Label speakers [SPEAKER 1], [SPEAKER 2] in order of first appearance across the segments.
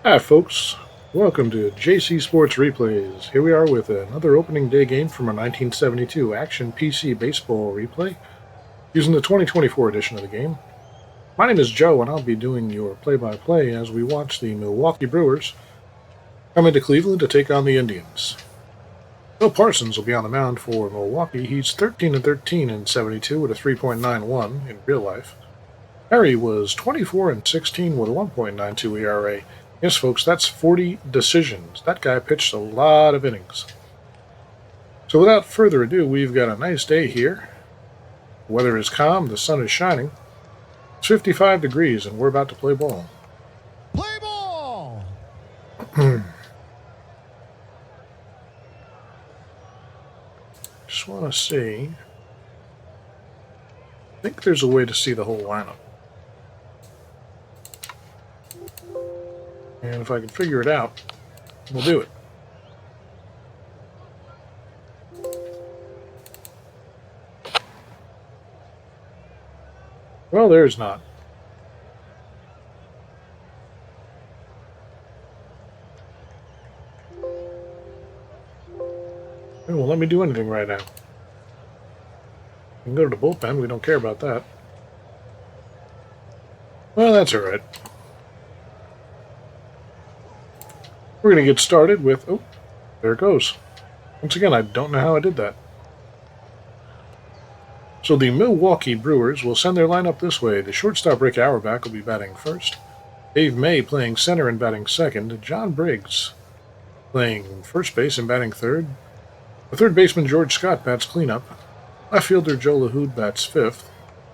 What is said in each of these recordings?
[SPEAKER 1] Hi, folks. Welcome to JC Sports Replays. Here we are with another opening day game from our 1972 Action PC Baseball replay using the 2024 edition of the game. My name is Joe, and I'll be doing your play-by-play as we watch the Milwaukee Brewers come into Cleveland to take on the Indians. Bill Parsons will be on the mound for Milwaukee. He's 13-13 in 72 with a 3.91 in real life. Perry was 24-16 with a 1.92 ERA. Yes, folks, that's 40 decisions. That guy pitched a lot of innings. So without further ado, we've got a nice day here. The weather is calm, the sun is shining. It's 55 degrees, and we're about to play ball.
[SPEAKER 2] Play ball!
[SPEAKER 1] Just want to see. I think there's a way to see the whole lineup. And if I can figure it out, we'll do it. Well, there's not. It won't let me do anything right now. You can go to the bullpen. We don't care about that. Well, that's all right. We're going to get started with... Oh, there it goes. Once again, I don't know how I did that. So the Milwaukee Brewers will send their lineup this way. The shortstop Rick Auerbach will be batting first. Dave May playing center and batting second. John Briggs playing first base and batting third. The third baseman George Scott bats cleanup. Left fielder Joe LaHood bats fifth.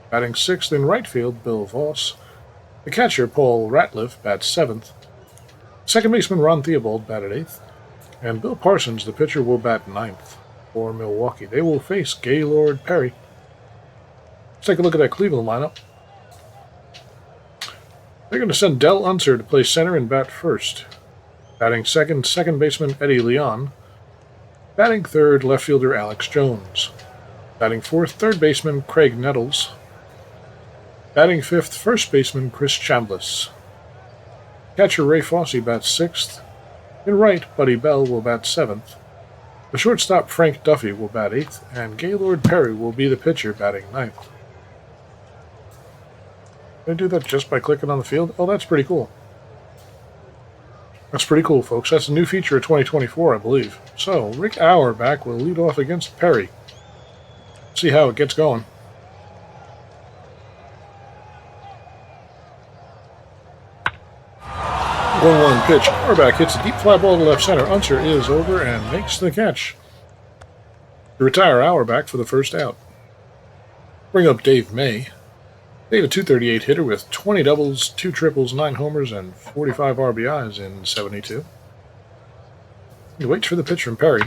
[SPEAKER 1] Batting sixth in right field, Bill Voss. The catcher Paul Ratliff bats seventh. Second baseman Ron Theobald batted eighth. And Bill Parsons, the pitcher, will bat ninth for Milwaukee. They will face Gaylord Perry. Let's take a look at that Cleveland lineup. They're going to send Del Unser to play center and bat first. Batting second baseman Eddie Leon. Batting third, left fielder Alex Jones. Batting fourth, third baseman Craig Nettles. Batting fifth, first baseman Chris Chambliss. Catcher Ray Fosse bats sixth. In right, Buddy Bell will bat seventh. The shortstop Frank Duffy will bat eighth, and Gaylord Perry will be the pitcher batting ninth. Did I do that just by clicking on the field? Oh, that's pretty cool. That's pretty cool, folks. That's a new feature of 2024, I believe. So, Rick Auerbach will lead off against Perry. See how it gets going. 1-1 pitch. Auerbach hits a deep fly ball to left center. Unser is over and makes the catch to retire Auerbach for the first out. Bring up Dave May. Dave, a .238 hitter with 20 doubles, 2 triples, 9 homers, and 45 RBIs in 72. He waits for the pitch from Perry.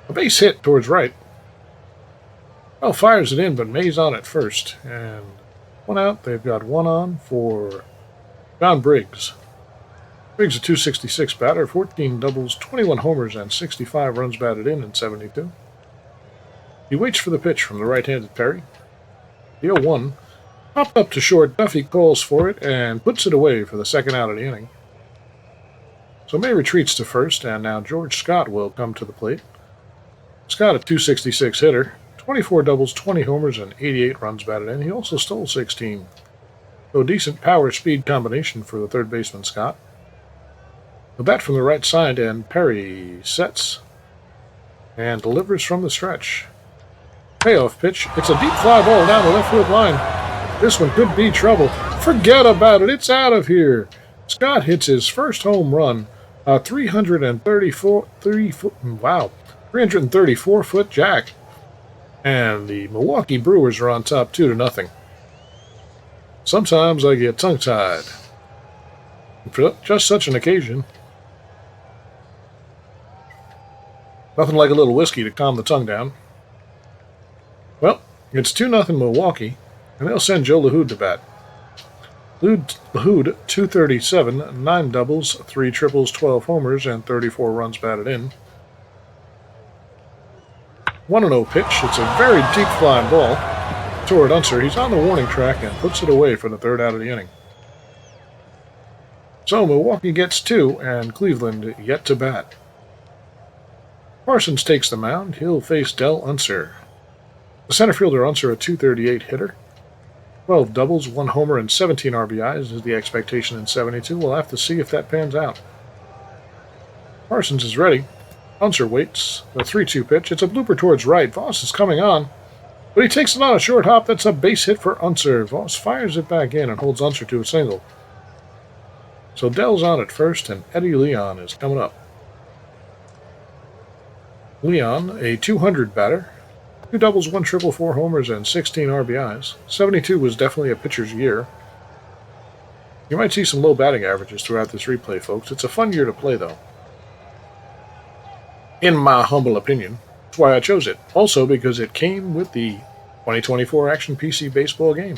[SPEAKER 1] A base hit towards right. Well, fires it in, but May's on at first. And one out. They've got one on for John Briggs. Briggs, a .266 batter, 14 doubles, 21 homers, and 65 runs batted in 72. He waits for the pitch from the right-handed Perry. The 0-1 popped up to short. Duffy calls for it and puts it away for the second out of the inning. So May retreats to first, and now George Scott will come to the plate. Scott, a .266 hitter, 24 doubles, 20 homers, and 88 runs batted in. He also stole 16. So a decent power-speed combination for the third baseman, Scott. The bat from the right side, and Perry sets and delivers from the stretch. Payoff pitch. It's a deep fly ball down the left field line. This one could be trouble. Forget about it. It's out of here. Scott hits his first home run. 334-foot jack. And the Milwaukee Brewers are on top 2-0. Sometimes I get tongue-tied. For just such an occasion. Nothing like a little whiskey to calm the tongue down. Well, it's 2-0 Milwaukee, and they'll send Joe LaHood to bat. LaHood, .237, 9 doubles, 3 triples, 12 homers, and 34 runs batted in. 1-0 pitch. It's a very deep flying ball toward Unser. He's on the warning track and puts it away for the third out of the inning. So Milwaukee gets 2, and Cleveland yet to bat. Parsons takes the mound. He'll face Del Unser. The center fielder Unser, a .238 hitter. 12 doubles, 1 homer, and 17 RBIs is the expectation in 72. We'll have to see if that pans out. Parsons is ready. Unser waits. The 3-2 pitch. It's a blooper towards right. Voss is coming on, but he takes it on a short hop. That's a base hit for Unser. Voss fires it back in and holds Unser to a single. So Dell's on at first, and Eddie Leon is coming up. Leon, a .200 batter. 2 doubles, 1 triple, 4 homers, and 16 RBIs. 72 was definitely a pitcher's year. You might see some low batting averages throughout this replay, folks. It's a fun year to play, though. In my humble opinion. That's why I chose it. Also because it came with the 2024 Action PC baseball game.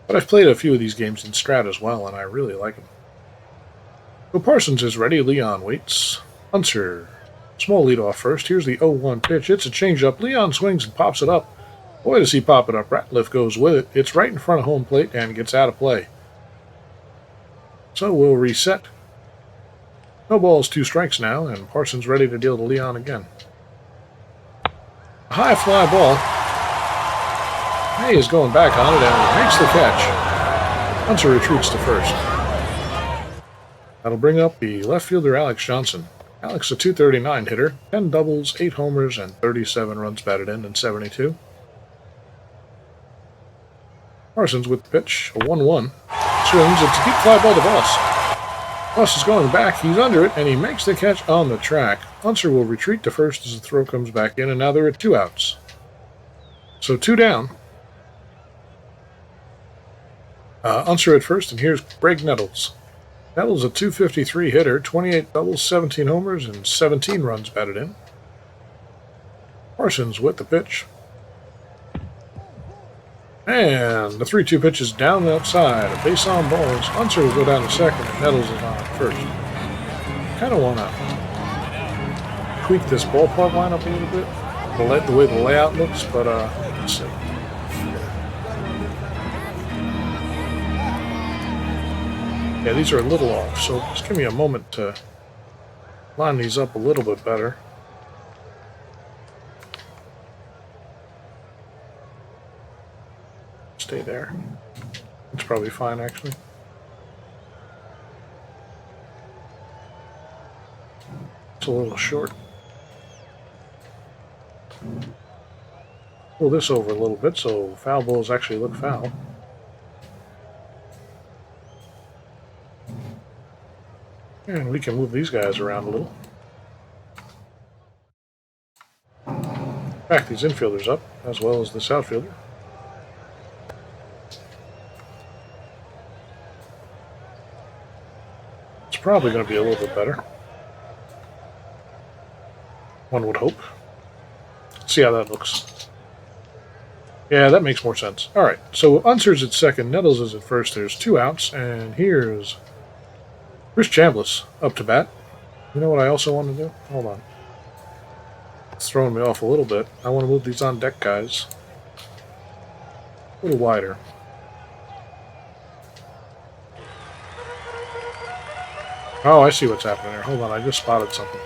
[SPEAKER 1] But I've played a few of these games in Strat as well, and I really like them. So Parsons is ready. Leon waits. Unser. Small lead off first. Here's the 0-1 pitch. It's a changeup. Leon swings and pops it up. Boy, does he pop it up. Ratliff goes with it. It's right in front of home plate and gets out of play. So we'll reset. No balls, 2 strikes now, and Parsons ready to deal to Leon again. A high fly ball. May is going back on it and makes the catch. Unser retreats to first. That'll bring up the left fielder Alex Johnson. Alex, a .239 hitter, 10 doubles, 8 homers, and 37 runs batted in 72. Parsons with the pitch, a 1-1. Swings, it's a deep fly ball to Voss. Voss is going back, he's under it, and he makes the catch on the track. Unser will retreat to first as the throw comes back in, and now they're at 2 outs. So 2 down. Unser at first, and here's Greg Nettles. Nettles, a .253 hitter, 28 doubles, 17 homers, and 17 runs batted in. Parsons with the pitch. And the 3-2 pitch is down the outside. A base on balls. Unser will go down to second, and Nettles is on at first. Kind of want to tweak this ballpark lineup a little bit, the way the layout looks, but let's see. Yeah, these are a little off, so just give me a moment to line these up a little bit better. Stay there. It's probably fine, actually. It's a little short. Pull this over a little bit so foul balls actually look foul. And we can move these guys around a little. Back these infielders up, as well as this outfielder. It's probably going to be a little bit better. One would hope. Let's see how that looks. Yeah, that makes more sense. Alright, so Unser's at second, Nettles is at first. There's 2 outs, and here's Chris Chambliss up to bat. You know what I also want to do? Hold on. It's throwing me off a little bit. I want to move these on deck guys a little wider. Oh, I see what's happening there. Hold on, I just spotted something.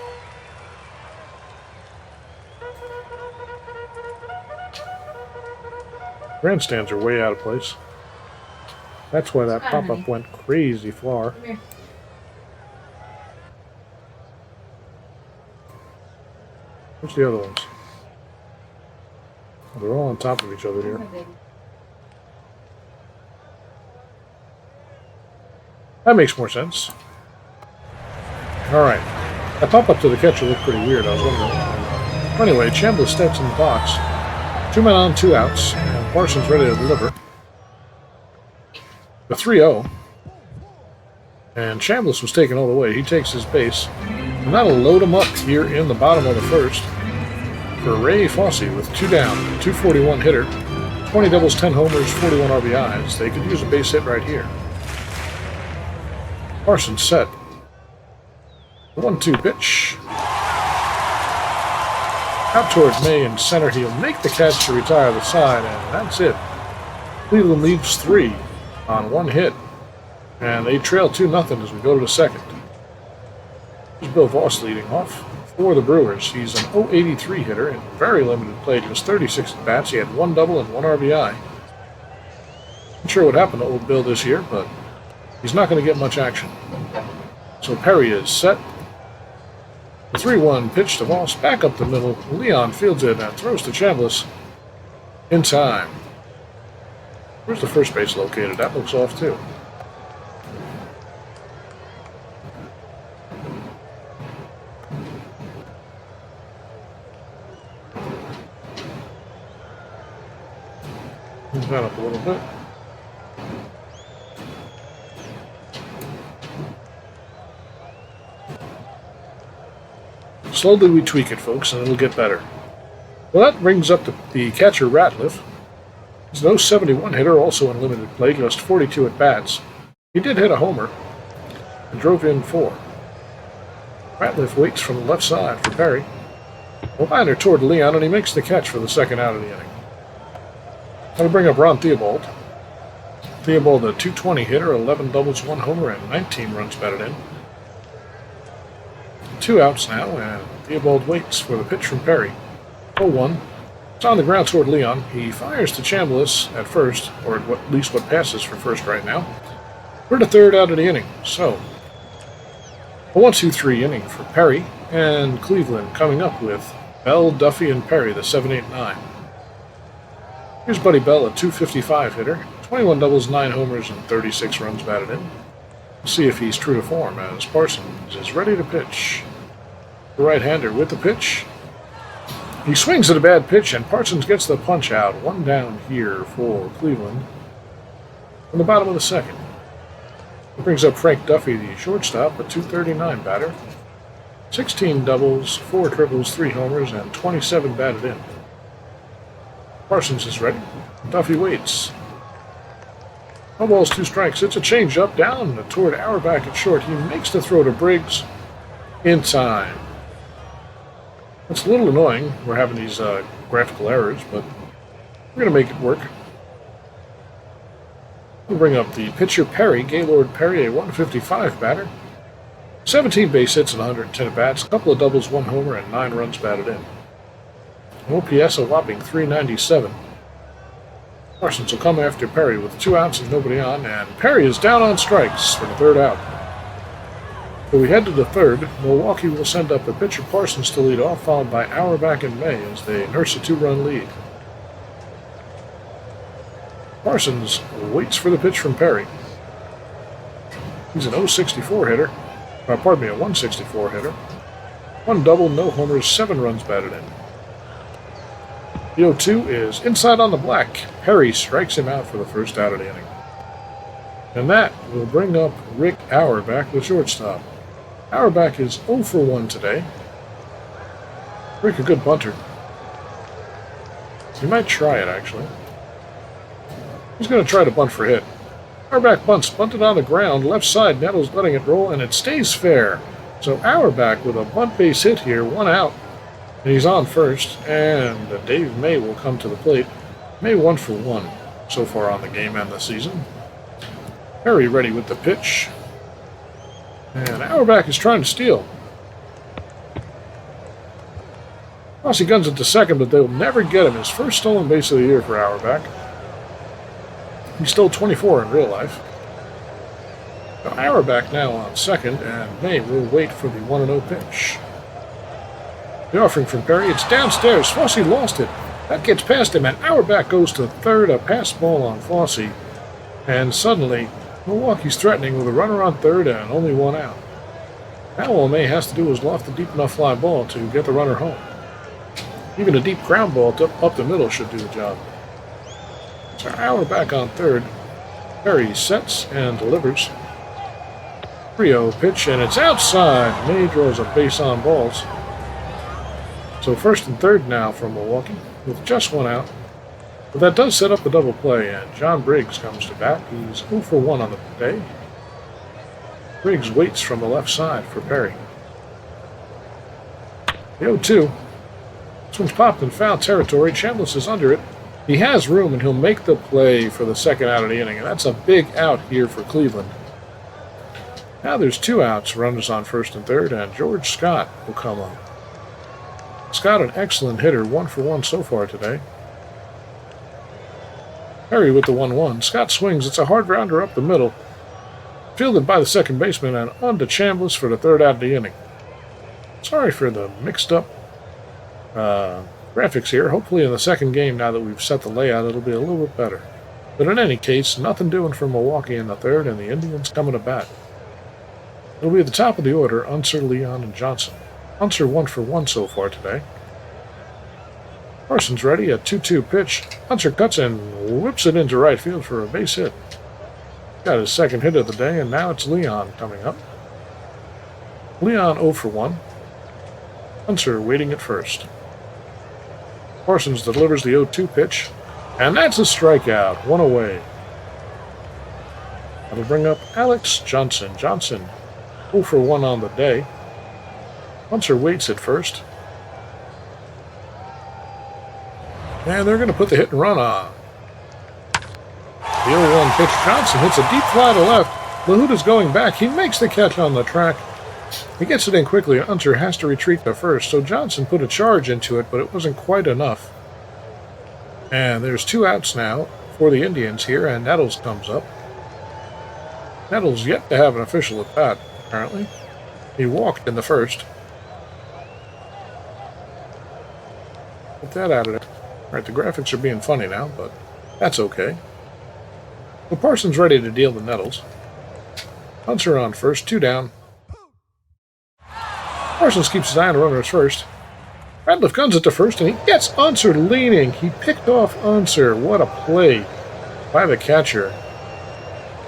[SPEAKER 1] Grandstands are way out of place. That's why that pop-up went crazy far. Where's the other ones? Oh, they're all on top of each other here. That makes more sense. Alright. That pop-up to the catcher looked pretty weird. I was wondering. Anyway, Chambliss steps in the box. 2 men on, 2 outs. And Parsons ready to deliver. The 3-0. And Chambliss was taken all the way. He takes his base. And that'll load him up here in the bottom of the first for Ray Fosse with 2 down, 241 hitter, 20 doubles, 10 homers, 41 RBIs. They could use a base hit right here. Parsons set. 1-2 pitch. Out towards May in center. He'll make the catch to retire the side, and that's it. Cleveland leaves 3 on 1 hit. And they trail 2-0 as we go to the second. Here's Bill Voss leading off for the Brewers. He's an .083 hitter in very limited play. Just 36 at-bats. He had 1 double and 1 RBI. Not sure what happened to old Bill this year, but he's not going to get much action. So Perry is set. The 3-1 pitch to Voss, back up the middle. Leon fields it and throws to Chambliss in time. Where's the first base located? That looks off too. Move that up a little bit. Slowly we tweak it, folks, and it'll get better. Well, that brings up the catcher, Ratliff. He's an .071 hitter, also in limited play, just 42 at-bats. He did hit a homer and drove in 4. Ratliff waits from the left side for Perry. A liner toward Leon, and he makes the catch for the second out of the inning. I'm going to bring up Ron Theobald. Theobald, a .220 hitter, 11 doubles, 1 homer, and 19 runs batted in. 2 outs now, and Theobald waits for the pitch from Perry. 0-1. It's on the ground toward Leon. He fires to Chambliss at first, or at least what passes for first right now. We're the third out of the inning, so a 1-2-3 inning for Perry, and Cleveland coming up with Bell, Duffy, and Perry, the 7-8-9. Here's Buddy Bell, a .255 hitter, 21 doubles, 9 homers, and 36 runs batted in. We'll see if he's true to form as Parsons is ready to pitch. The right-hander with the pitch. He swings at a bad pitch, and Parsons gets the punch out. 1 down here for Cleveland from the bottom of the second. It brings up Frank Duffy, the shortstop, a .239 batter. 16 doubles, 4 triples, 3 homers, and 27 batted in. Parsons is ready. Duffy waits. 1 ball, 2 strikes. It's a change-up down toward Auerbach at short. He makes the throw to Briggs in time. It's a little annoying. We're having these graphical errors, but we're going to make it work. We'll bring up the pitcher Perry, Gaylord Perry, a .155 batter. 17 base hits and 110 at-bats, a couple of doubles, 1 homer, and 9 runs batted in. OPS a whopping .397. Parsons will come after Perry with 2 outs and nobody on, and Perry is down on strikes for the third out. So we head to the third. Milwaukee will send up the pitcher Parsons to lead off, followed by Auerbach and May as they nurse a 2-run lead. Parsons waits for the pitch from Perry. He's an .064 hitter. A 164 hitter. 1 double, no homers, 7 runs batted in. The 0-2 is inside on the black. Perry strikes him out for the first out of the inning. And that will bring up Rick Auerbach, the shortstop. Auerbach is 0 for 1 today. Rick, a good bunter. He might try it, actually. He's going to try to bunt for a hit. Auerbach bunts, bunted on the ground, left side, Nettles letting it roll, and it stays fair. So Auerbach with a bunt base hit here, 1 out. And he's on first, and Dave May will come to the plate. May 1 for 1 so far on the game and the season. Perry ready with the pitch. And Auerbach is trying to steal. Rossi guns it to second, but they'll never get him. His first stolen base of the year for Auerbach. He stole 24 in real life. So Auerbach now on second, and May will wait for the 1-0 pitch. The offering from Perry, it's downstairs. Fossey lost it. That gets past him, and Auerbach goes to third, a pass ball on Fossey. And suddenly, Milwaukee's threatening with a runner on third and only 1 out. Now all May has to do is loft a deep enough fly ball to get the runner home. Even a deep ground ball up the middle should do the job. So Auerbach on third. Perry sets and delivers. 3-0 pitch, and it's outside. May draws a base on balls. So first and third now for Milwaukee with just 1 out. But that does set up the double play, and John Briggs comes to bat. He's 0 for 1 on the day. Briggs waits from the left side for Perry. The 0-2. This one's popped in foul territory. Chambliss is under it. He has room, and he'll make the play for the second out of the inning, and that's a big out here for Cleveland. Now there's 2 outs, runners on first and third, and George Scott will come up. Scott, an excellent hitter, 1 for 1 so far today. Perry with the 1-1. Scott swings. It's a hard grounder up the middle. Fielded by the second baseman and on to Chambliss for the 3rd out of the inning. Sorry for the mixed up graphics here. Hopefully in the second game, now that we've set the layout, it'll be a little bit better. But in any case, nothing doing for Milwaukee in the 3rd, and the Indians coming to bat. It'll be at the top of the order, Unser, Leon, and Johnson. Unser 1 for 1 so far today. Parsons ready, a 2-2 pitch. Unser cuts and whips it into right field for a base hit. Got his 2nd hit of the day, and now it's Leon coming up. Leon 0 for 1. Unser waiting at first. Parsons delivers the 0-2 pitch, and that's a strikeout, 1 away. That'll bring up Alex Johnson. Johnson 0 for 1 on the day. Unser waits at first. And they're going to put the hit and run on. The 0-1 pitch. Johnson hits a deep fly to left. LaHood is going back. He makes the catch on the track. He gets it in quickly. Unser has to retreat to first, so Johnson put a charge into it, but it wasn't quite enough. And there's 2 outs now for the Indians here, and Nettles comes up. Nettles yet to have an official at bat, apparently. He walked in the first. Get that out of there. Alright, the graphics are being funny now, but that's okay. The Parsons ready to deal to Nettles. Unser on first, 2 down. Parsons keeps his eye on the runner at first. Ratliff guns it to first, and he gets Unser leaning. He picked off Unser. What a play by the catcher.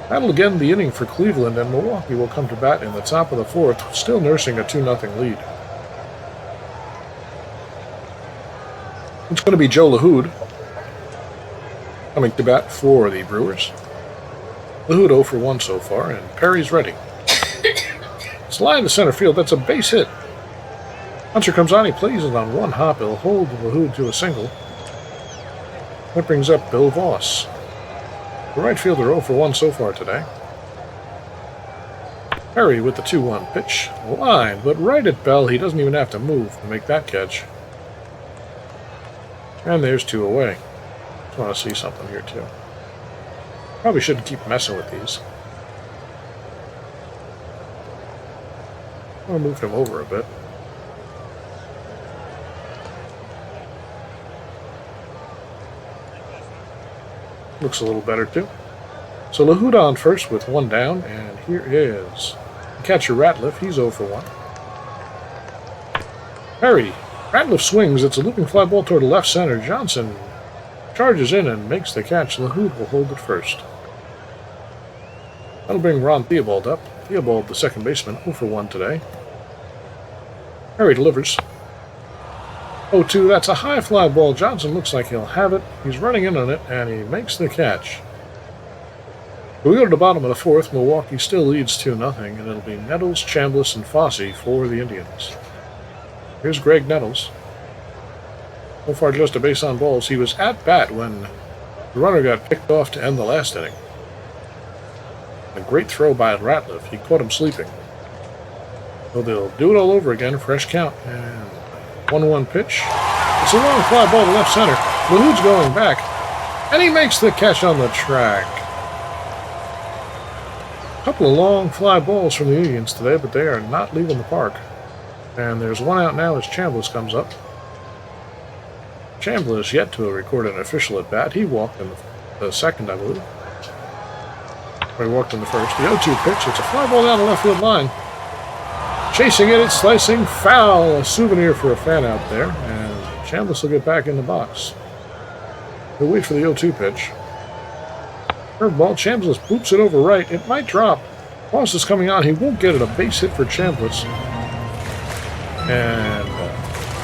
[SPEAKER 1] That'll again the inning for Cleveland, and Milwaukee will come to bat in the top of the 4th, still nursing a 2-0 lead. It's going to be Joe LaHood coming to bat for the Brewers. LaHood 0 for 1 so far, and Perry's ready. It's a line to center field. That's a base hit. Unser comes on. He plays it on 1 hop. He'll hold LaHood to a single. That brings up Bill Voss. The right fielder 0 for 1 so far today. Perry with the 2-1 pitch. Line, but right at Bell. He doesn't even have to move to make that catch. And there's 2 away. Just want to see something here, too. Probably shouldn't keep messing with these. I'll move him over a bit. Looks a little better, too. So LaHood on first with 1 down, and here is the catcher Ratliff. He's 0 for 1. Perry. Ratliff swings. It's a looping fly ball toward the left center. Johnson charges in and makes the catch. LaHood will hold it first. That'll bring Ron Theobald up. Theobald, the second baseman, 0 for 1 today. Perry delivers. 0-2. That's a high fly ball. Johnson looks like he'll have it. He's running in on it, and he makes the catch. We go to the bottom of the 4th. Milwaukee still leads 2-0, and it'll be Nettles, Chambliss, and Fosse for the Indians. Here's Greg Nettles. So far just a base on balls. He was at bat when the runner got picked off to end the last inning. A great throw by Ratliff. He caught him sleeping. So they'll do it all over again. Fresh count. And 1-1 pitch. It's a long fly ball to left center. LaHood's going back. And he makes the catch on the track. A couple of long fly balls from the Indians today, but they are not leaving the park. And there's 1 out now as Chambliss comes up. Chambliss yet to record an official at bat. He walked in the second, I believe. Or he walked in the first. The 0-2 pitch. It's a fly ball down the left field line. Chasing it, it's slicing foul. A souvenir for a fan out there. And Chambliss will get back in the box. He'll wait for the 0-2 pitch. Curveball. Chambliss boops it over right. It might drop. Voss is coming on. He won't get it. A base hit for Chambliss. And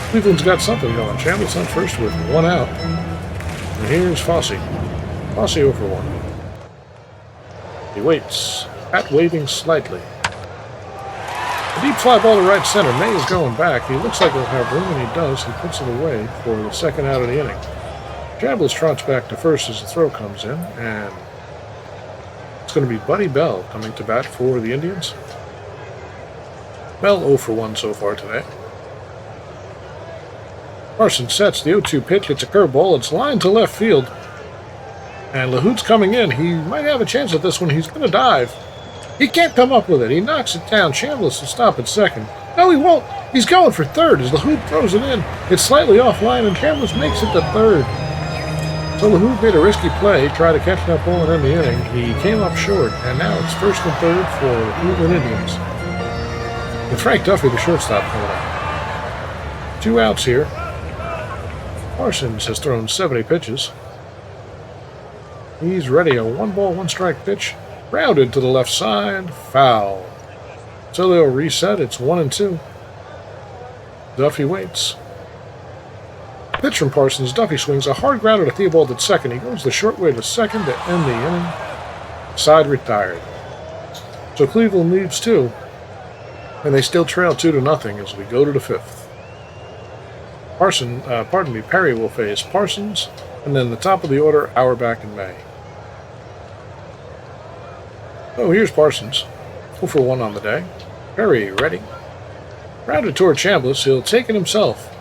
[SPEAKER 1] Cleveland's got something going. Chambliss on first with 1 out. And here's Fosse. Fosse 0 for 1. He waits. Bat waving slightly. A deep fly ball to right center. May is going back. He looks like he'll have room, and he does. He puts it away for the 2nd out of the inning. Chambliss trots back to first as the throw comes in, and It's going to be Buddy Bell coming to bat for the Indians. Bell 0 for 1 so far today. Parsons sets the 0-2 pitch. It's a curveball. It's lined to left field. And LaHood's coming in. He might have a chance at this one. He's going to dive. He can't come up with it. He knocks it down. Chambliss will stop at second. No, he won't. He's going for third as LaHood throws it in. It's slightly offline, and Chambliss makes it to third. So LaHood made a risky play, tried to catch that ball and end the inning. He came up short, and now it's first and third for the Cleveland Indians. And Frank Duffy, the shortstop, coming up. 2 outs here. Parsons has thrown 70 pitches. He's ready. A 1-ball, 1-strike pitch. Grounded to the left side. Foul. So they'll reset. It's 1-2. Duffy waits. Pitch from Parsons. Duffy swings a hard grounder to Theobald at second. He goes the short way to second to end the inning. Side retired. So Cleveland leaves 2. And they still trail 2-0 as we go to the 5th. Perry will face Parsons. And then the top of the order, Auerbach and May. Oh, here's Parsons. 0 for 1 on the day. Perry ready. Rounded toward Chambliss. He'll take it himself.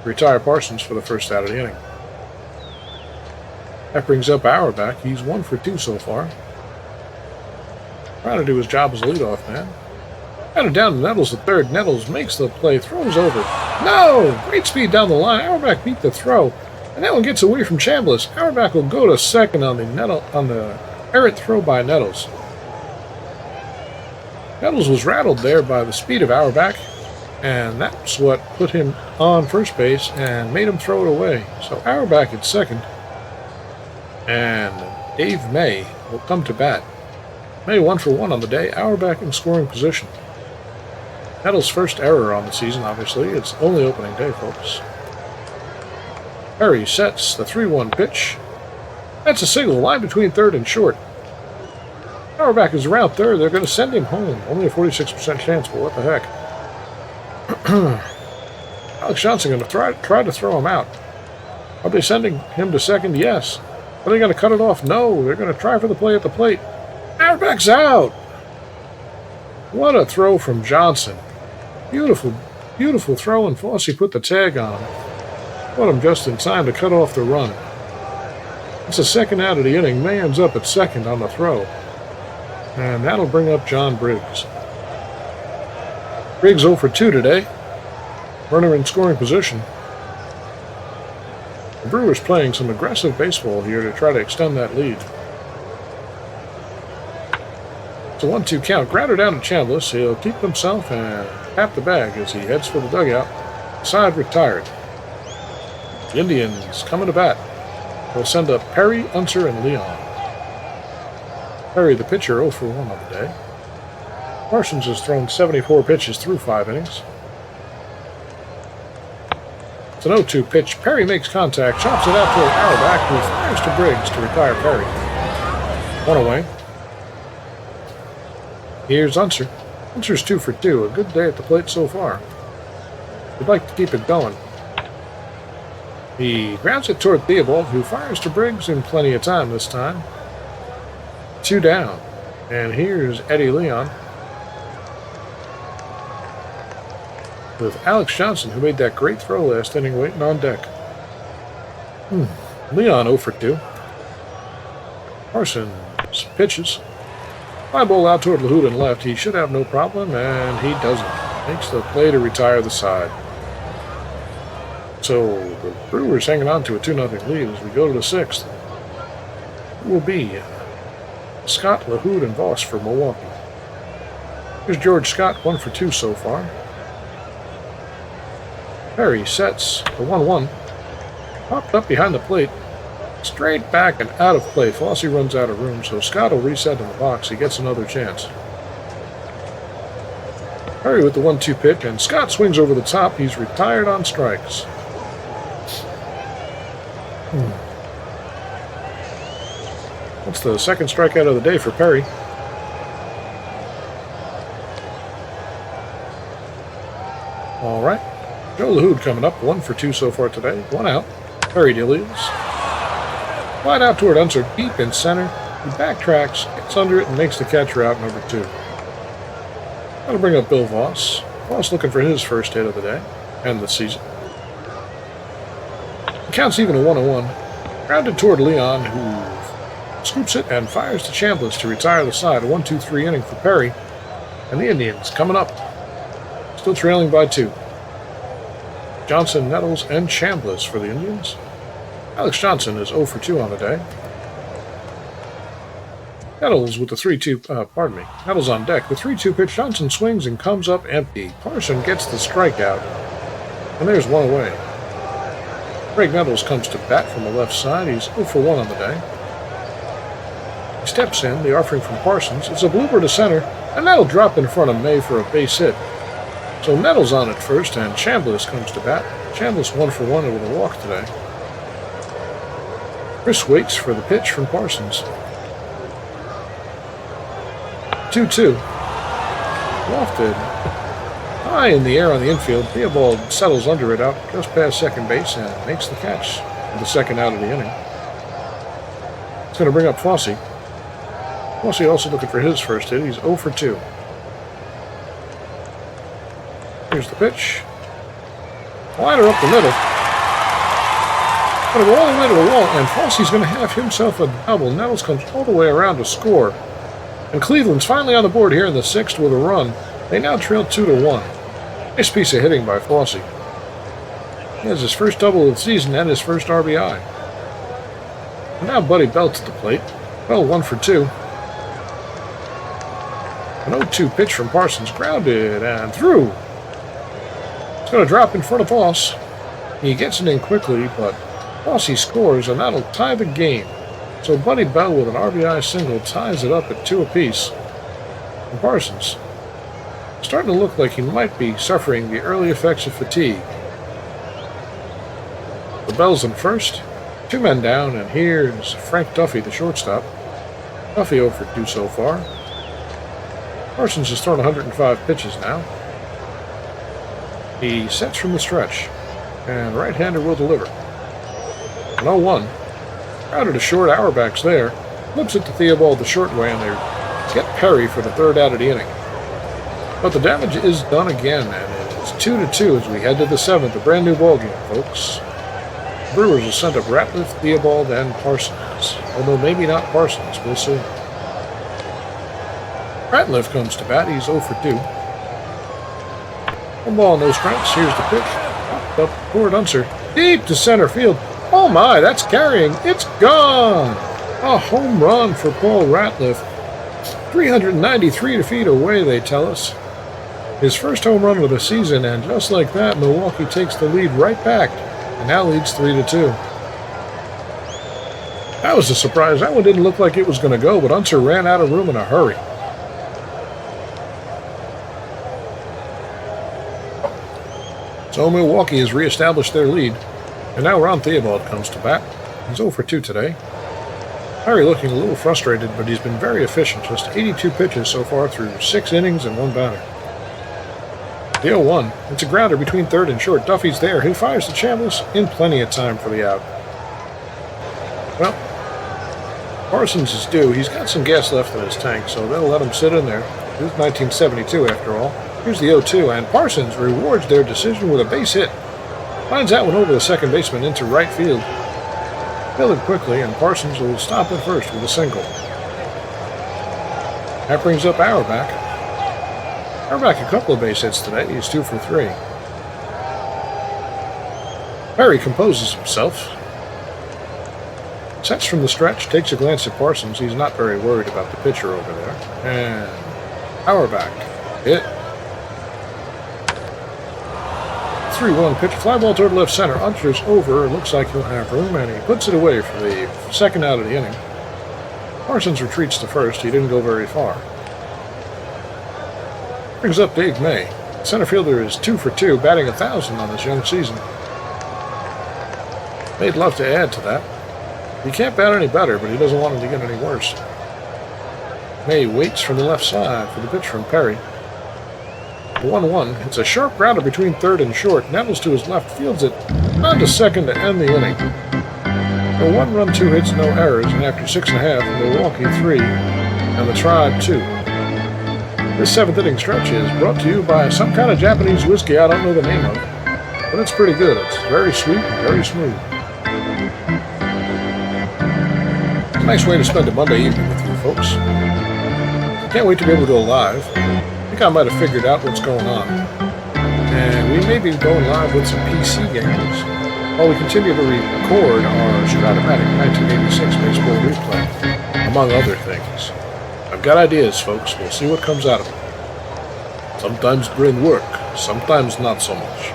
[SPEAKER 1] Retire Parsons for the first out of the inning. That brings up Auerbach. He's 1 for 2 so far. Trying to do his job as a leadoff man. Batted down to Nettles at third. Nettles makes the play, throws over. No! Great speed down the line. Auerbach beat the throw. And that one gets away from Chambliss. Auerbach will go to second on the errant throw by Nettles. Nettles was rattled there by the speed of Auerbach, and that's what put him on first base and made him throw it away. So Auerbach at second, and Dave May will come to bat. May 1 for 1 on the day. Auerbach in scoring position. Nettles' first error on the season, obviously. It's only opening day, folks. Perry sets the 3-1 pitch. That's a single, line between third and short. Auerbach is around third. They're going to send him home. Only a 46% chance, but what the heck. Alex Johnson going to try to throw him out. Are they sending him to second? Yes. Are they going to cut it off? No. They're going to try for the play at the plate. Auerbach's out. What a throw from Johnson. Beautiful, beautiful throw, and Fossey put the tag on him. Put him just in time to cut off the run. It's the second out of the inning. May ends up at second on the throw. And that'll bring up John Briggs. Briggs 0 for 2 today. Runner in scoring position. The Brewers playing some aggressive baseball here to try to extend that lead. It's a 1-2 count. Grounder down to Chambliss. He'll keep himself and tap the bag as he heads for the dugout. Side retired. The Indians coming to bat. They'll send up Perry, Unser, and Leon. Perry, the pitcher, 0 for 1 on the day. Parsons has thrown 74 pitches through 5 innings. It's an 0-2 pitch. Perry makes contact, chops it out toward Auerbach, who fires to Briggs to retire Perry. 1 away. Here's Unser. Unser's 2 for 2. A good day at the plate so far. We'd like to keep it going. He grounds it toward Theobald, who fires to Briggs in plenty of time this time. 2 down. And here's Eddie Leon with Alex Johnson, who made that great throw last inning, waiting on deck. Leon 0 for 2. Parsons pitches. Fly ball out toward LaHood and left. He should have no problem, and he doesn't. Makes the play to retire the side. So the Brewers hanging on to a 2-0 lead as we go to the 6th. It will be Scott, LaHood, and Voss for Milwaukee. Here's George Scott, 1 for 2 so far. Perry sets the 1-1. Popped up behind the plate. Straight back and out of play. Fossey runs out of room, so Scott will reset in the box. He gets another chance. Perry with the 1-2 pitch, and Scott swings over the top. He's retired on strikes. That's the second strikeout of the day for Perry. All right. Joe LaHood coming up. 1 for 2 so far today. 1 out. Perry deals. Wide out toward Unser. Deep in center. He backtracks, gets under it, and makes the catch route number 2. That'll bring up Bill Voss. Voss looking for his first hit of the day and the season. The count's even a 1-1. Grounded toward Leon, who scoops it and fires to Chambliss to retire the side. A 1-2-3 inning for Perry. And the Indians coming up. Still trailing by 2. Johnson, Nettles, and Chambliss for the Indians. Alex Johnson is 0 for 2 on the day. Nettles with the 3-2, Nettles on deck. The 3-2 pitch, Johnson swings and comes up empty. Parson gets the strikeout, and there's one away. Greg Nettles comes to bat from the left side. He's 0 for 1 on the day. He steps in, the offering from Parsons. It's a blooper to center, and that'll drop in front of May for a base hit. So Nettles on at first, and Chambliss comes to bat. Chambliss 1 for 1 with a walk today. Chris waits for the pitch from Parsons. 2-2. Lofted high in the air on the infield. Theobald settles under it out just past second base and makes the catch for the second out of the inning. It's going to bring up Fosse. Fosse also looking for his first hit. He's 0 for 2. Here's the pitch. Liner up the middle. Going to go all the way to the wall, and Fosse's going to have himself a double. Nettles comes all the way around to score. And Cleveland's finally on the board here in the 6th with a run. They now trail 2-1. Nice piece of hitting by Fosse. He has his first double of the season and his first RBI. And now Buddy Bell to the plate. Bell 1 for 2. An 0-2 pitch from Parsons, grounded and through. It's going to drop in front of Voss. He gets it in quickly, but Fosse scores, and that'll tie the game. So Buddy Bell with an RBI single ties it up at 2 apiece. And Parsons starting to look like he might be suffering the early effects of fatigue. The Bell's in first, 2 men down, and here's Frank Duffy, the shortstop. Duffy 0 for 2 so far. Parsons has thrown 105 pitches now. He sets from the stretch, and right-hander will deliver. An 0-1. Crowded to short, Auerbach's there. Flips it to Theobald the short way, and they get Perry for the 3rd out of the inning. But the damage is done again, and it's 2-2 as we head to the 7th, a brand new ballgame, folks. The Brewers will send up Ratliff, Theobald, and Parsons. Although maybe not Parsons, we'll see. Ratliff comes to bat, he's 0 for 2. 1 ball, no strikes, here's the pitch. Up toward Unser, deep to center field. Oh my, that's carrying. It's gone. A home run for Paul Ratliff. 393 feet away, they tell us. His first home run of the season, and just like that, Milwaukee takes the lead right back, and now leads 3-2. That was a surprise. That one didn't look like it was going to go, but Unser ran out of room in a hurry. So Milwaukee has reestablished their lead. And now Ron Theobald comes to bat. He's 0 for 2 today. Perry looking a little frustrated, but he's been very efficient. Just 82 pitches so far through 6 innings and 1 batter. The 0-1. It's a grounder between 3rd and short. Duffy's there. He fires to Chambliss in plenty of time for the out. Well, Parsons is due. He's got some gas left in his tank, so they'll let him sit in there. This is 1972 after all. Here's the 0-2, and Parsons rewards their decision with a base hit. Lines that one over the second baseman into right field. Fielded quickly, and Parsons will stop at first with a single. That brings up Auerbach. Auerbach a couple of base hits today. He's 2 for 3. Perry composes himself. Sets from the stretch, takes a glance at Parsons. He's not very worried about the pitcher over there. And Auerbach hit. 3-1 pitch, fly ball toward left center. Unser's over. Looks like he'll have room, and he puts it away for the 2nd out of the inning. Parsons retreats to first. He didn't go very far. Brings up Dave May. Center fielder is 2 for 2, batting 1,000 on his young season. May'd love to add to that. He can't bat any better, but he doesn't want him to get any worse. May waits from the left side for the pitch from Perry. 1-1. It's a sharp grounder between 3rd and short. Nettles to his left, fields it on to 2nd to end the inning. A 1-run, 2 hits, no errors, and after 6.5, Milwaukee 3 and the Tribe 2. This 7th inning stretch is brought to you by some kind of Japanese whiskey I don't know the name of, but it's pretty good. It's very sweet and very smooth. It's a nice way to spend a Monday evening with you folks. Can't wait to be able to go live. I think I might have figured out what's going on. And we may be going live with some PC games while we continue to record our Stratomatic 1986 baseball replay, among other things. I've got ideas, folks. We'll see what comes out of them. Sometimes brain work, sometimes not so much.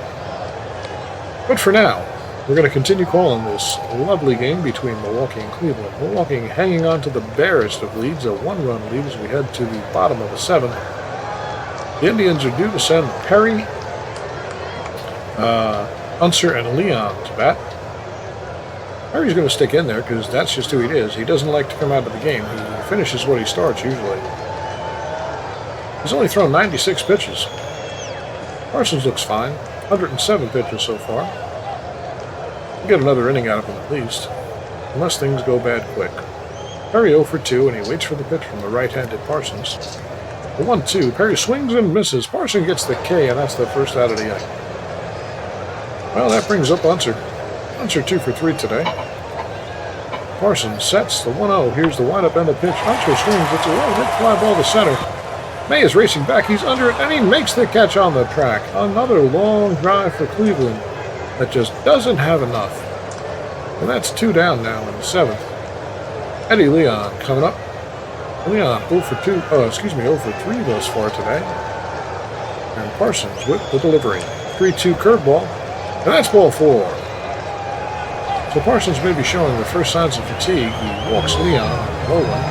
[SPEAKER 1] But for now, we're going to continue calling this lovely game between Milwaukee and Cleveland. Milwaukee hanging on to the barest of leads, a 1-run lead as we head to the bottom of the 7th. The Indians are due to send Perry, Unser, and Leon to bat. Perry's going to stick in there because that's just who he is. He doesn't like to come out of the game. He finishes what he starts usually. He's only thrown 96 pitches. Parsons looks fine. 107 pitches so far. We'll get another inning out of him at least, unless things go bad quick. Perry 0 for 2, and he waits for the pitch from the right-handed Parsons. The 1-2. Perry swings and misses. Parsons gets the K, and that's the first out of the inning. Well, that brings up Unser. Unser 2 for 3 today. Parsons sets the 1-0. Here's the windup and the pitch. Unser swings. It's a well-hit fly ball to center. May is racing back. He's under it, and he makes the catch on the track. Another long drive for Cleveland that just doesn't have enough. And that's 2 down now in the 7th. Eddie Leon coming up. Leon 0 for 3 thus far today. And Parsons with the delivery. 3-2 curveball. And that's ball 4. So Parsons may be showing the first signs of fatigue. He walks Leon, low one.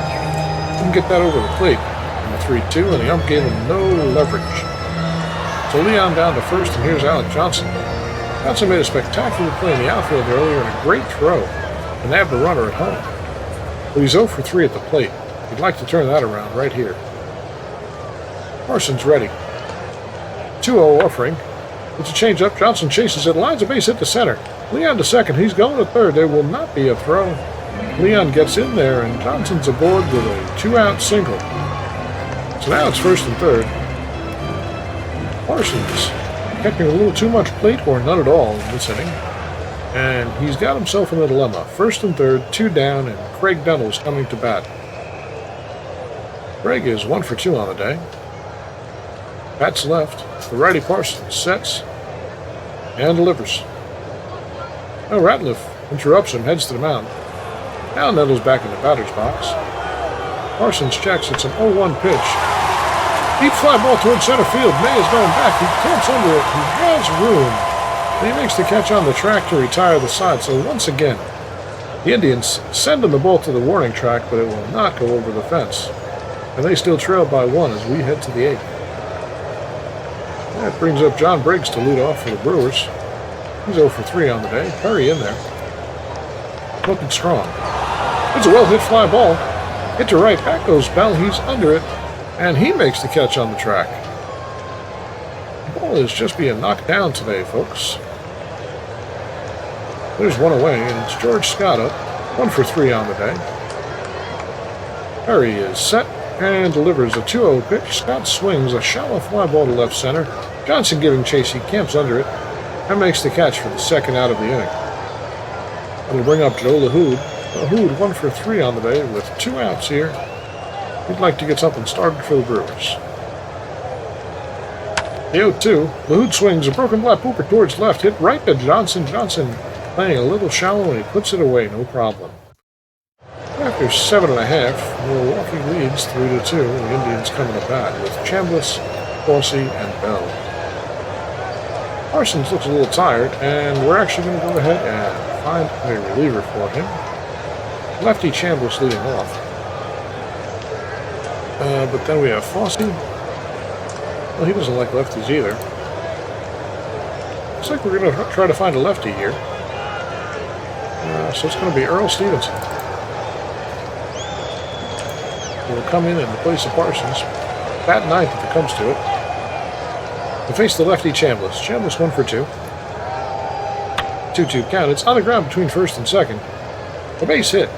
[SPEAKER 1] Didn't get that over the plate. And the 3-2, and the ump gave him no leverage. So Leon down to first, and here's Alec Johnson. Johnson made a spectacular play in the outfield earlier and a great throw to nab the runner at home. But he's 0 for 3 at the plate. He'd like to turn that around right here. Parsons ready. 2-0 offering. It's a changeup. Johnson chases it. Lines a base hit to center. Leon to second. He's going to third. There will not be a throw. Leon gets in there, and Johnson's aboard with a 2-out single. So now it's first and third. Parsons catching a little too much plate or none at all in this inning. And he's got himself in a dilemma. First and third, 2 down, and Craig Dennell's coming to bat. Craig is 1 for 2 on the day. Bats left. The righty Parsons sets and delivers. Now Ratliff interrupts him, heads to the mound. Now Nettles back in the batter's box. Parsons checks. It's an 0-1 pitch. Deep fly ball towards center field. May is going back. He camps under it. He has room. And he makes the catch on the track to retire the side. So once again, the Indians sending the ball to the warning track, but it will not go over the fence. And they still trail by 1 as we head to the 8th. That brings up John Briggs to lead off for the Brewers. He's 0 for 3 on the day. Perry in there. Looking strong. It's a well-hit fly ball. Hit to right. Back goes Bell. He's under it. And he makes the catch on the track. The ball is just being knocked down today, folks. There's one away, and it's George Scott up. 1 for 3 on the day. Perry is set and delivers a 2-0 pitch. Scott swings a shallow fly ball to left center. Johnson giving chase. He camps under it and makes the catch for the second out of the inning. That'll bring up Joe LaHood. LaHood 1 for 3 on the day with 2 outs here. He'd like to get something started for the Brewers. The 0-2. LaHood swings a broken left pooper towards left. Hit right to Johnson. Johnson playing a little shallow, and he puts it away. No problem. After 7.5, Milwaukee leads 3-2. The Indians coming to bat with Chambliss, Fossey, and Bell. Parsons looks a little tired, and we're actually going to go ahead and find a reliever for him. Lefty Chambliss leading off. But then we have Fossey. Well, he doesn't like lefties either. Looks like we're going to try to find a lefty here. So it's going to be Earl Stevenson. Will come in the place of Parsons. Bat 9th if it comes to it. To face the lefty Chambliss. Chambliss 1 for 2. 2-2 count. It's on the ground between first and second. A base hit.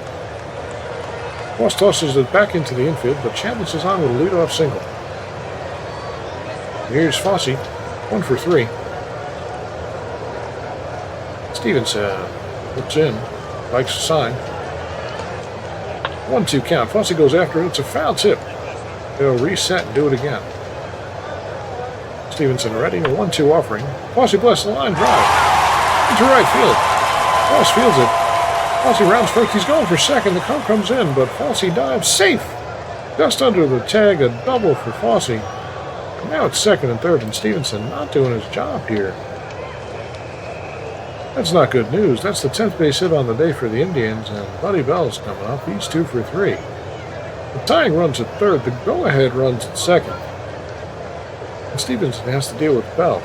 [SPEAKER 1] Foss tosses it back into the infield, but Chambliss is on with a leadoff single. Here's Fosse, 1 for 3. Stevenson looks in, likes the sign. 1-2 count. Fosse goes after it. It's a foul tip. They'll reset and do it again. Stevenson ready. A 1-2 offering. Fosse bless the line drive. Into right field. Foss fields it. Fosse rounds first. He's going for second. The count comes in, but Fosse dives safe. Just under the tag. A double for Fosse. Now it's second and third, and Stevenson not doing his job here. That's not good news. That's the 10th base hit on the day for the Indians, and Buddy Bell's coming up. He's 2 for 3. The tying runs at third. The go-ahead runs at second. And Stevenson has to deal with Bell.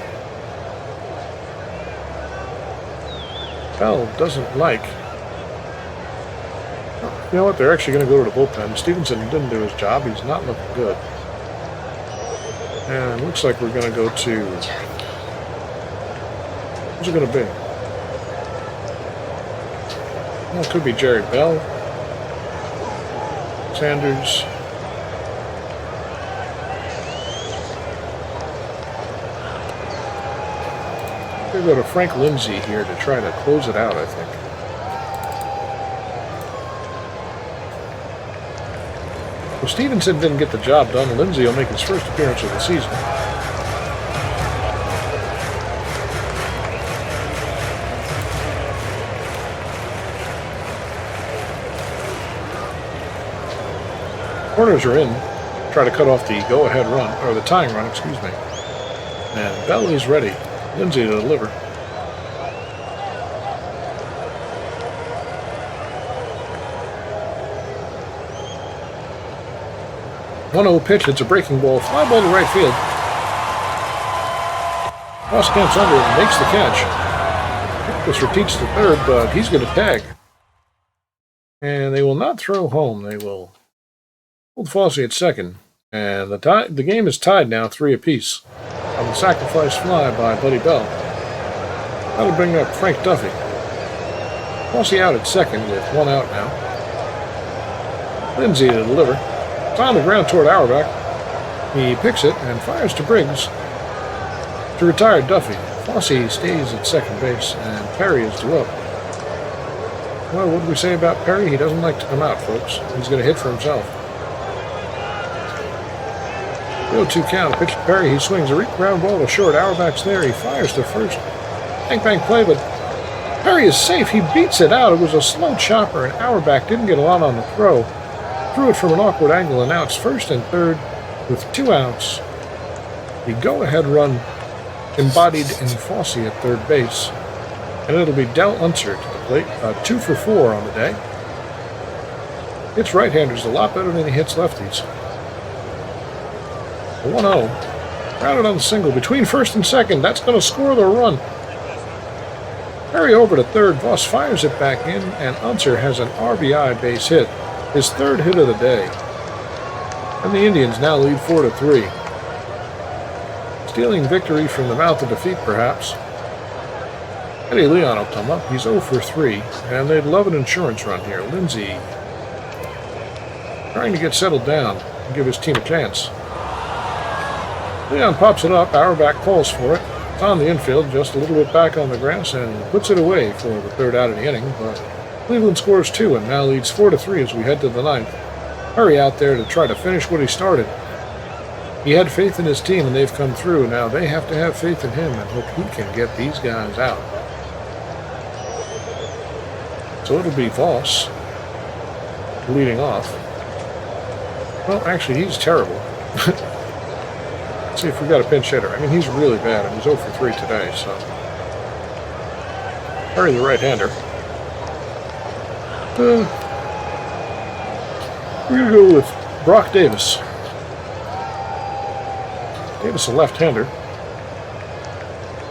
[SPEAKER 1] Bell doesn't like... You know what? They're actually going to go to the bullpen. Stevenson didn't do his job. He's not looking good. And it looks like we're going to go to... Who's it going to be? Well, it could be Jerry Bell. Sanders. We're going to go to Frank Lindsay here to try to close it out, I think. Well, Stevenson didn't get the job done. Lindsay will make his first appearance of the season. Corners are in. Try to cut off the go-ahead run, or the tying run, excuse me. And Bell is ready. Lindsay to deliver. One-0 pitch. It's a breaking ball. Fly ball to right field. Foss counts under and makes the catch. This repeats to third, but he's going to tag. And they will not throw home. They will hold Fosse at second. And the game is tied now, 3 apiece. On the sacrifice fly by Buddy Bell. That'll bring up Frank Duffy. Fosse out at second with 1 out now. Lindsay to deliver. It's on the ground toward Auerbach. He picks it and fires to Briggs. To retire Duffy. Fosse stays at second base, and Perry is due up. Well, what did we say about Perry? He doesn't like to come out, folks. He's going to hit for himself. 0-2 count. Pitch to Perry. He swings a ground ball to short. Auerbach's there. He fires to first. Bang play, but Perry is safe. He beats it out. It was a slow chopper, and Auerbach didn't get a lot on the throw. Threw it from an awkward angle, and now it's first and third with 2 outs. The go-ahead run embodied in Fosse at third base, and it'll be Del Unser to the plate. 2 for 4 on the day. Hits right-handers a lot better than he hits lefties. 1-0. Grounded on the single between first and second. That's going to score the run. Perry over to third. Voss fires it back in, and Unser has an RBI base hit. His 3rd hit of the day. And the Indians now lead 4-3. Stealing victory from the mouth of defeat, perhaps. Eddie Leon will come up. He's 0 for 3, and they'd love an insurance run here. Lindsay trying to get settled down and give his team a chance. Leon pops it up. Auerbach calls for it. It's on the infield, just a little bit back on the grass, and puts it away for the 3rd out of the inning. But Cleveland scores 2 and now leads 4-3 as we head to the 9th. Perry out there to try to finish what he started. He had faith in his team, and they've come through. Now they have to have faith in him and hope he can get these guys out. So it'll be Voss leading off. Well, actually, he's terrible. Let's see if we got a pinch hitter. I mean, he's really bad, and he's 0 for 3 today, so. Perry, the right-hander. We're going to go with Brock Davis. Davis, a left-hander.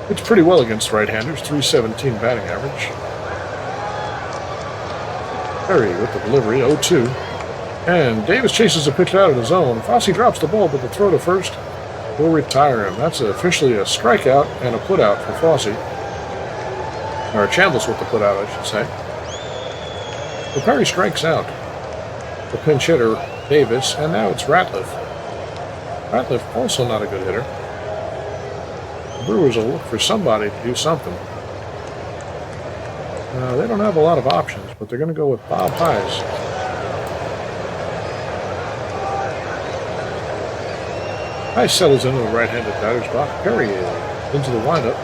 [SPEAKER 1] It's pretty well against right-handers, .317 batting average. Perry with the delivery, 0-2. And Davis chases a pitch out of the zone. Fosse drops the ball, but the throw to first will retire him. That's officially a strikeout and a putout for Fosse. Or Chambliss with the putout, I should say. So Perry strikes out the pinch hitter, Davis, and now it's Ratliff. Ratliff also not a good hitter. The Brewers will look for somebody to do something. They don't have a lot of options, but they're going to go with Bob Hayes. Hayes settles into the right-handed batter's box. Perry into the windup.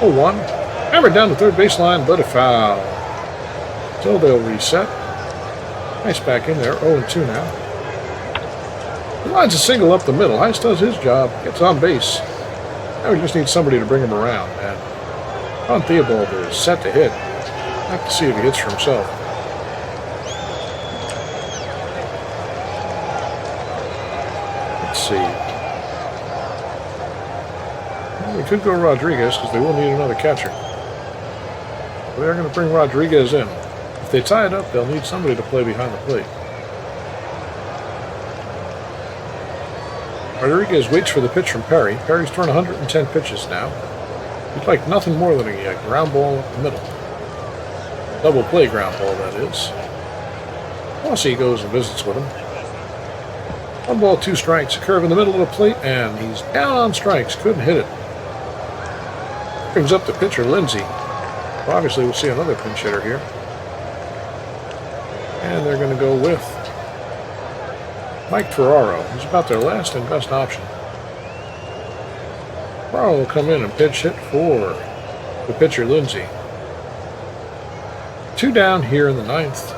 [SPEAKER 1] 0-1. Hammered down the third baseline, but a foul. So they'll reset. Hayes back in there. 0-2 now. He lines a single up the middle. Hayes does his job. Gets on base. Now we just need somebody to bring him around. And Ron Theobald is set to hit. I'll have to see if he hits for himself. Let's see. Well, we could go Rodriguez because they will need another catcher. They're going to bring Rodriguez in. If they tie it up, they'll need somebody to play behind the plate. Rodriguez waits for the pitch from Perry. Perry's thrown 110 pitches now. He'd like nothing more than a ground ball up the middle. Double play ground ball, that is. Rossi goes and visits with him. 1 ball, 2 strikes. A curve in the middle of the plate, and he's down on strikes. Couldn't hit it. Brings up the pitcher, Lindsey. Well, obviously, we'll see another pinch hitter here. And they're going to go with Mike Ferraro. He's about their last and best option. Ferraro will come in and pitch hit for the pitcher, Lindsey. 2 down here in the 9th.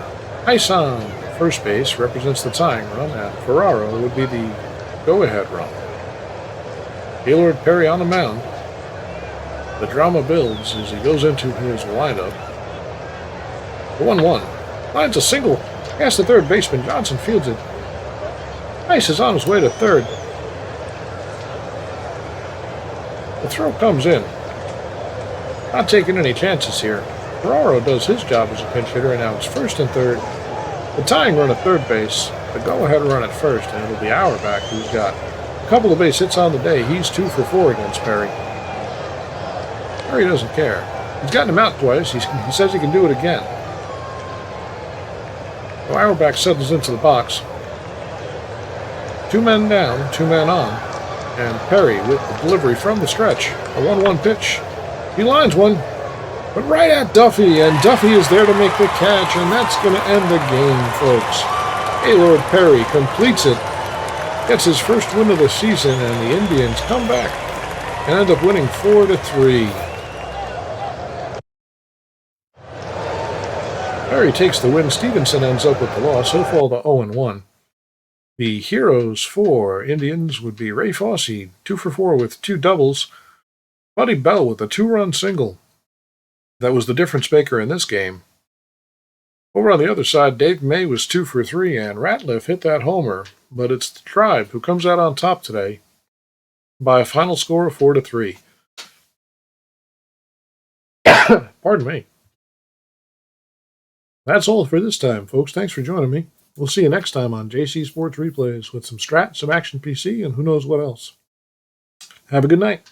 [SPEAKER 1] Hayes on first base represents the tying run, and Ferraro would be the go-ahead run. Gaylord Perry on the mound. The drama builds as he goes into his windup. The 1-1. Lines a single past the third baseman. Johnson fields it. Hayes is on his way to third. The throw comes in. Not taking any chances here. Ferraro does his job as a pinch hitter, and now it's first and third. The tying run at third base, the go-ahead run at first, and it'll be Auerbach who's got a couple of base hits on the day. He's 2 for 4 against Perry. Perry doesn't care. He's gotten him out twice. He says he can do it again. So Auerbach settles into the box. 2 men down, 2 men on, and Perry with the delivery from the stretch. A 1-1 pitch. He lines one. But right at Duffy, and Duffy is there to make the catch, and that's going to end the game, folks. Gaylord Perry completes it, gets his first win of the season, and the Indians come back and end up winning 4-3. Perry takes the win. Stevenson ends up with the loss. He'll fall to 0-1. The heroes for Indians would be Ray Fosse, 2 for 4 with 2 doubles. Buddy Bell with a 2-run single. That was the difference maker in this game. Over on the other side, Dave May was 2 for 3, and Ratliff hit that homer, but it's the Tribe who comes out on top today by a final score of 4-3. Pardon me. That's all for this time, folks. Thanks for joining me. We'll see you next time on JC Sports Replays with some Strat, some Action PC, and who knows what else. Have a good night.